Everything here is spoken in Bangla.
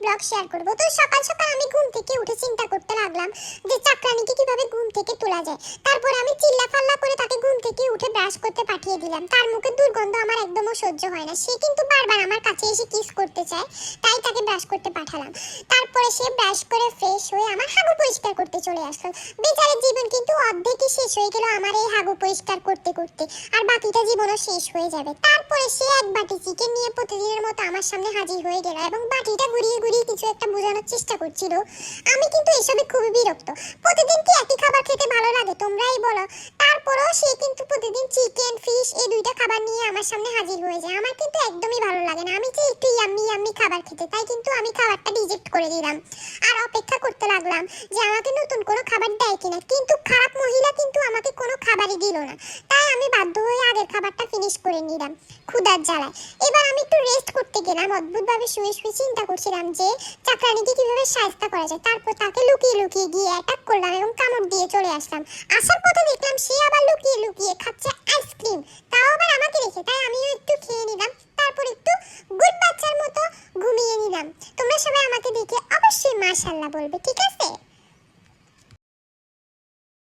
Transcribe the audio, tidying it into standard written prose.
ব্লগ শেয়ার করব। তো সকাল সকাল আমি ঘুম থেকে উঠে চিন্তা করতে লাগলাম যে চাকরানিকে কিভাবে ঘুম থেকে তোলা যায়। তারপর আমি চিল্লা ফাল্লা করে তাকে ঘুম থেকে উঠে ব্রাশ করতে পাঠিয়ে দিলাম। তার মুখে দুর্গন্ধ আমার একদমও সহ্য হয় না, সে কিন্তু বারবার আমার কাছে এসে কিস করতে চায়, তাই তাকে ব্রাশ করতে পাঠালাম। তারপরে সে ব্রাশ করে ফ্রেশ হয়ে আমার হাগু পরিষ্কার করতে চলে আসলো। বেচারার জীবন কিন্তু অর্ধেকই শেষ হয়ে গেল আমার এই হাগু পরিষ্কার করতে করতে, আর বাকিটা জীবনও শেষ হয়ে যাবে। তারপরে সে এক বাটি চিকেন নিয়ে প্রতিদিনের মতো আমার সামনে হাজির হয়ে গেল এবং বাটিটা ঘুরিয়ে ঘুরিয়ে কিছু একটা বোঝানোর চেষ্টা করছিল। আমি কিন্তু এসবে খুবই বিরক্ত। প্রতিদিন কি একই খাবার খেতে ভালো লাগে, তোমরাই বলো। তারপরেও সে কিন্তু প্রতিদিন চিকেন ফিশ এই দুইটা খাবার নিয়ে আমার সামনে হাজির হয়ে যায়। আমার কিন্তু একদমই ভালো লাগে না। আমি যে একটু ইয়াম্মি ইয়াম্মি খাবার খেতে, তাই কিন্তু আমি খাবারটা রিজেক্ট করে দিলাম আর অপেক্ষা করতে লাগলাম যে আমাকে নতুন কোনো খাবার দেয় কিনা। কিন্তু খারাপ মহিলা কিন্তু আমাকে কোনো খাবারই দিল না, তাই আমি বাধ্য হয়ে আগের খাবারটা ফিনিশ করে নিলাম ক্ষুধার জ্বালায়। এবার আমি একটু রেস্ট করতে গেলাম। অদ্ভুতভাবে শুয়ে শুয়ে চিন্তা করছিলাম যে চাকরানিকে কিভাবে সাহায্য করা যায়। তারপর তাকে লুকিয়ে লুকিয়ে গিয়ে অ্যাটাক করলাম এবং কামড় দিয়ে চলে আসলাম। আসার পথে দেখলাম সে আবার লুকিয়ে লুকিয়ে খাচ্ছে আইসক্রিম, তাও আবার আমাকে রেখে। তাই আমিও একটু খেয়ে নিলাম, তারপর একটু গুড বাচ্চার মতো ঘুমিয়ে নিলাম। তোমরা সবাই আমাকে দেখে অবশ্যই মাশাআল্লাহ বলবে, ঠিক আছে?